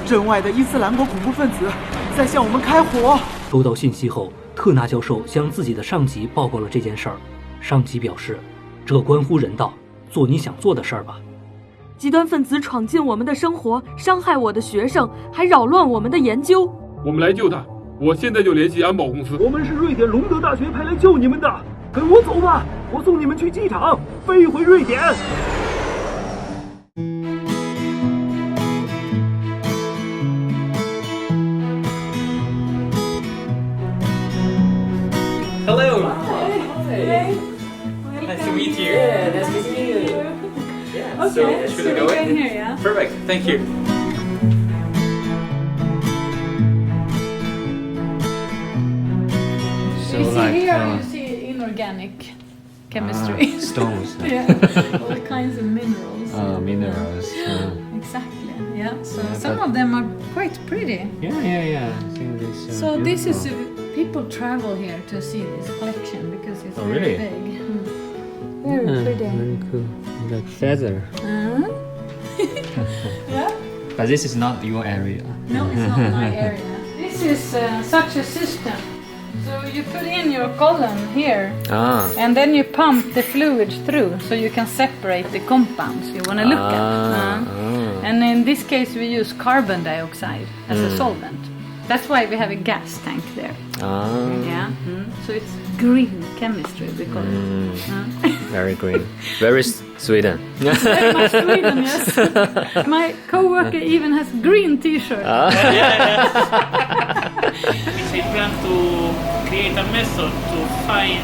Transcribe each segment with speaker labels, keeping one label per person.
Speaker 1: 镇外的伊斯兰国恐怖分子在向我们开火。
Speaker 2: 收到信息后，特纳教授向自己的上级报告了这件事儿。上级表示，这关乎人道，做你想做的事儿吧。
Speaker 3: 极端分子闯进我们的生活，伤害我的学生，还扰乱我们的研究。
Speaker 4: 我们来救他，我现在就联系安保公司。
Speaker 5: 我们是瑞典隆德大学派来救你们的，跟我走吧，我送你们去机场，飞回瑞典。
Speaker 6: Hello.
Speaker 7: Hey.
Speaker 6: Nice to meet you.
Speaker 7: Yeah, nice meeting you.
Speaker 6: Yeah.
Speaker 7: Okay,
Speaker 6: So should we go in?
Speaker 7: here, yeah?
Speaker 6: Perfect. Thank you.
Speaker 7: So you see here, you see inorganic chemistry.
Speaker 8: Stones.
Speaker 7: Yeah, all kinds of minerals.
Speaker 8: Minerals.
Speaker 7: Exactly. Yeah. So some of them are quite pretty.
Speaker 8: Yeah. I think this.
Speaker 7: So this is people travel here to see this collection because it's very
Speaker 8: really?
Speaker 7: big. Very pretty.
Speaker 8: Very cool. Like feather.
Speaker 7: Yeah.
Speaker 8: But this is not your area.
Speaker 7: No, it's not my area. This is such a system. So you put in your column here, and then you pump the fluid through, so you can separate the compounds you want to look at. And in this case, we use carbon dioxide as a solvent. That's why we have a gas tank there. Yeah. So it's green chemistry because
Speaker 8: Very green. Very Sweden.
Speaker 7: very much Sweden, yes. My coworker even has green T-shirt.
Speaker 9: We plan to create a method to find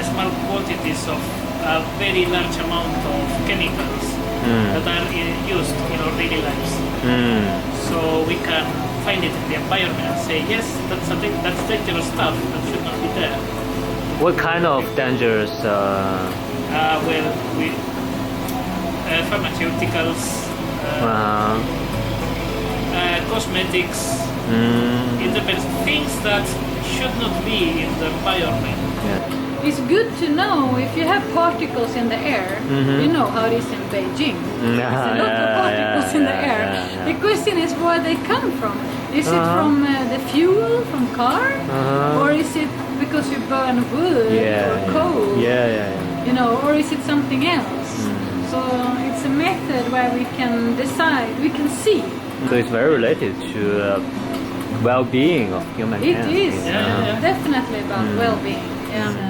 Speaker 9: small quantities of a very large amount of chemicals that are used in our daily lives. So we can find it in the environment and say, yes, that's dangerous stuff that should not be there.
Speaker 8: What kind of dangerous?
Speaker 9: Pharmaceuticals, cosmetics. It depends. Things that should not be in the environment.
Speaker 7: It's good to know if you have particles in the air. You know how it is in Beijing. There's a lot of particles in the air. The question is where they come from. Is it from the fuel from car, or is it because you burn wood or coal? You know, or is it something else? So it's a method where we can decide. We can see.
Speaker 8: So it's very related to well-being of human
Speaker 7: It
Speaker 8: health.
Speaker 7: is definitely about well-being. Yeah.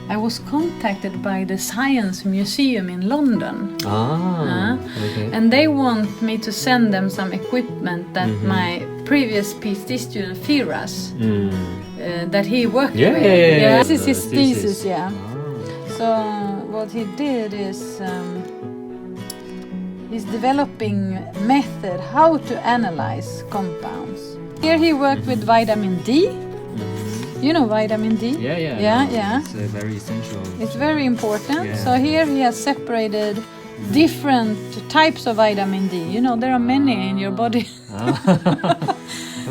Speaker 7: I was contacted by the Science Museum in London.
Speaker 8: Okay.
Speaker 7: And they want me to send them some equipment that my previous PhD student Firas, that he worked with. This is his thesis, So what he did is he's developing method how to analyze compounds. Here he worked with vitamin D. You know vitamin D? Yeah.
Speaker 8: It's very essential.
Speaker 7: It's very important. So here he has separated different types of vitamin D. You know, there are many in your body.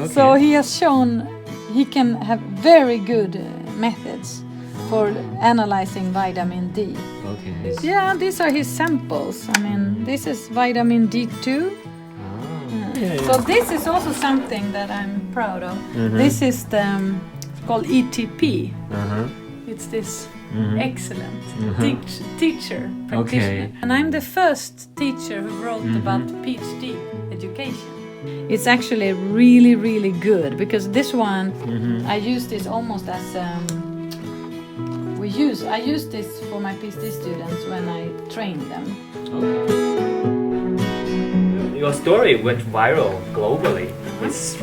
Speaker 7: So he has shown he can have very good methods for analyzing vitamin D.
Speaker 8: Okay.
Speaker 7: Yeah, these are his samples. I mean, this is vitamin D2. So this is also something that I'm proud of. This is the called ETP. It's this excellent teacher practitioner. And I'm the first teacher who wrote about PhD education. It's actually really, really good because this one, I use this almost as I use this for my PhD students when I train them.
Speaker 8: Your story went viral globally. It's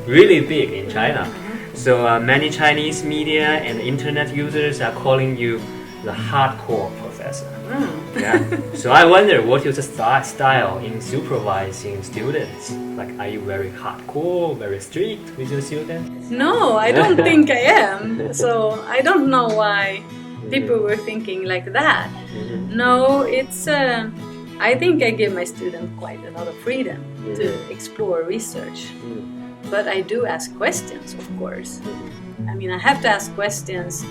Speaker 8: really big in China. So many Chinese media and internet users are calling you the hardcore professor. So I wonder what is the style in supervising students? Like, are you very hardcore, very strict with your students?
Speaker 7: No, I don't think I am. So I don't know why people were thinking like that. No, it's. I think I give my students quite a lot of freedom to explore research. But I do ask questions, of course. I mean, I have to ask questions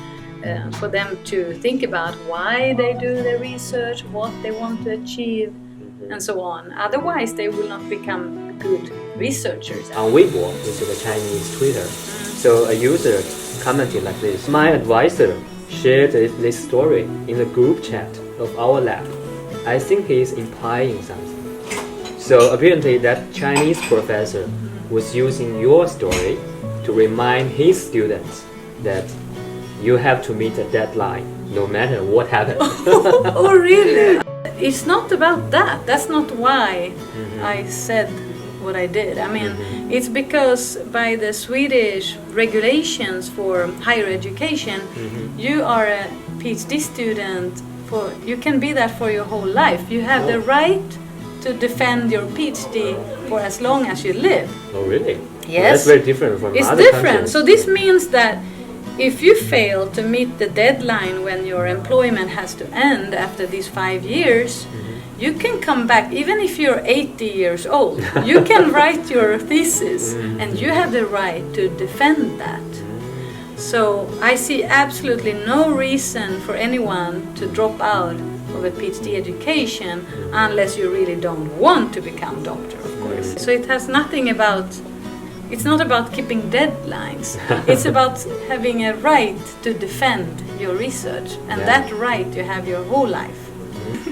Speaker 7: for them to think about why they do the research, what they want to achieve, and so on. Otherwise, they will not become good researchers.
Speaker 8: On Weibo, which is a Chinese Twitter, so a user commented like this: "My advisor shared this story in the group chat of our lab. I think he's implying something." So apparently that Chinese professor was using your story to remind his students that you have to meet a deadline no matter what happens.
Speaker 7: Oh, really? It's not about that. That's not why I said what I did. I mean, it's because by the Swedish regulations for higher education, you are a PhD student you can be that for your whole life. You have the right to defend your PhD for as long as you live.
Speaker 8: Oh, really?
Speaker 7: Yes.
Speaker 8: Well, that's very different from
Speaker 7: It's
Speaker 8: other
Speaker 7: different.
Speaker 8: countries.
Speaker 7: So this means that if you fail to meet the deadline when your employment has to end after these 5 years, you can come back even if you're 80 years old. You can write your thesis and you have the right to defend that. So I see absolutely no reason for anyone to drop out of a PhD education unless you really don't want to become doctor, of course. So it has nothing about, it's not about keeping deadlines. It's about having a right to defend your research, and that right you have your whole life.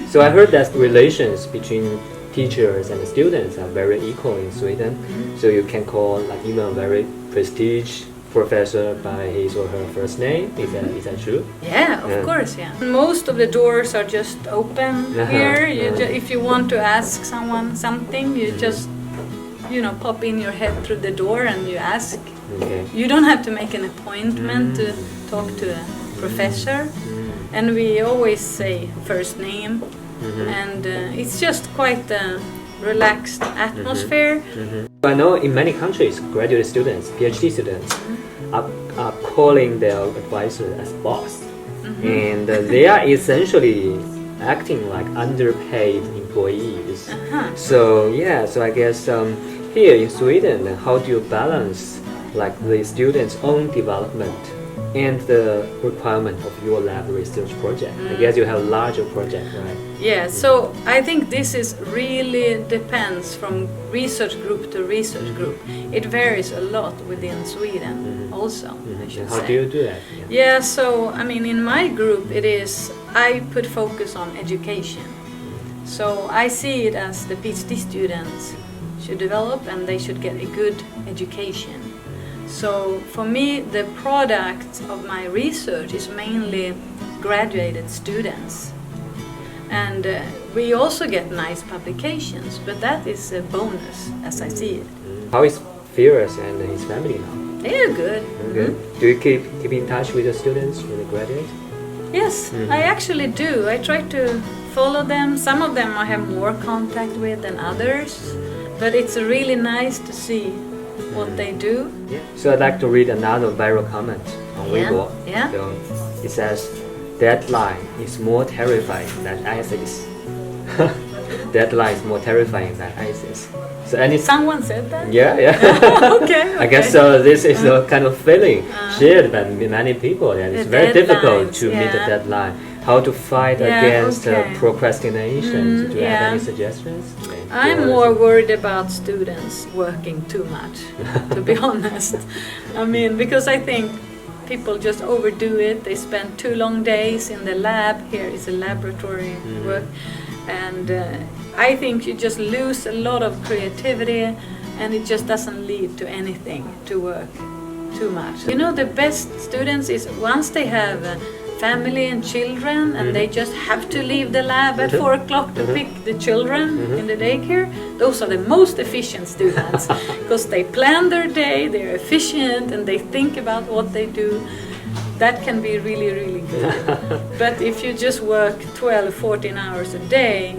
Speaker 8: So I heard that relations between teachers and students are very equal in Sweden. So you can call like even a very prestigious professor by his or her first name. Is that true?
Speaker 7: Yeah, of course, yeah. Most of the doors are just open here. If you want to ask someone something, you just, pop in your head through the door and you ask.
Speaker 8: Okay.
Speaker 7: You don't have to make an appointment to talk to a professor. And we always say first name. And it's just quite a relaxed atmosphere.
Speaker 8: I know in many countries, graduate students, PhD students, are calling their advisor as boss. And they are essentially acting like underpaid employees. So I guess here in Sweden, how do you balance like the students' own development and the requirement of your lab research project? I guess you have a larger project, right?
Speaker 7: Yeah, so I think this is really depends from research group to research group. It varies a lot within Sweden also, I should
Speaker 8: How
Speaker 7: say.
Speaker 8: do you do that?
Speaker 7: Yeah, so I mean in my group I put focus on education. So I see it as the PhD students should develop and they should get a good education. So for me, the product of my research is mainly graduated students. And we also get nice publications, but that is a bonus as I see it.
Speaker 8: How is Firas and his family now?
Speaker 7: They are good.
Speaker 8: Good. Do you keep in touch with the students when they graduate?
Speaker 7: Yes, I actually do. I try to follow them. Some of them I have more contact with than others, but it's really nice to see what they do.
Speaker 8: Yeah. So I'd like to read another viral comment on Weibo.
Speaker 7: Yeah.
Speaker 8: So it says, "Deadline is more terrifying than ISIS." Deadline is more terrifying than ISIS. So
Speaker 7: Someone said that?
Speaker 8: Yeah.
Speaker 7: Okay.
Speaker 8: I guess this is a kind of feeling shared by many people, and it's very difficult to meet the deadline. How to fight against procrastination? Do you have any suggestions?
Speaker 7: I'm more worried about students working too much, to be honest. I mean, because I think people just overdo it. They spend 2 long days in the lab. Here is a laboratory work. And I think you just lose a lot of creativity and it just doesn't lead to anything to work too much. You know, the best students is once they have family and children and they just have to leave the lab at 4 o'clock to pick the children in the daycare. Those are the most efficient students because they plan their day, they're efficient and they think about what they do. That can be really, really good. But if you just work 12, 14 hours a day,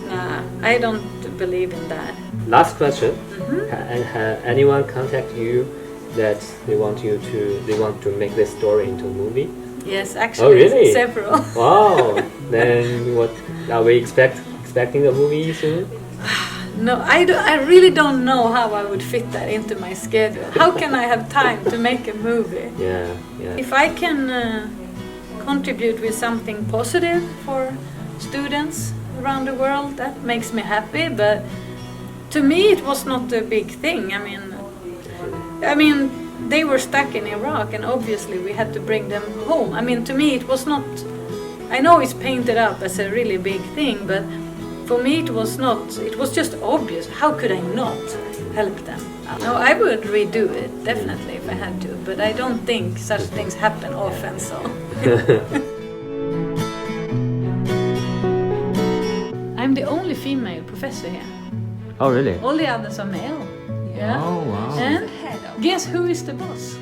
Speaker 7: nah, I don't believe in that.
Speaker 8: Last question. Anyone contact you that they want to make this story into a movie?
Speaker 7: Yes, actually, several.
Speaker 8: Wow. Then what are we expecting a movie soon?
Speaker 7: No, I really don't know how I would fit that into my schedule. How can I have time to make a movie?
Speaker 8: Yeah.
Speaker 7: If I can contribute with something positive for students around the world, that makes me happy. But to me it was not a big thing. I mean, they were stuck in Iraq, and obviously we had to bring them home. I mean, to me it was not. I know it's painted up as a really big thing, but for me it was not. It was just obvious. How could I not help them? No, I would redo it definitely if I had to, but I don't think such things happen often. So. I'm the only female professor here.
Speaker 8: Oh, really?
Speaker 7: All the others are male. Yeah.
Speaker 8: Oh, wow.
Speaker 7: And guess who is the boss?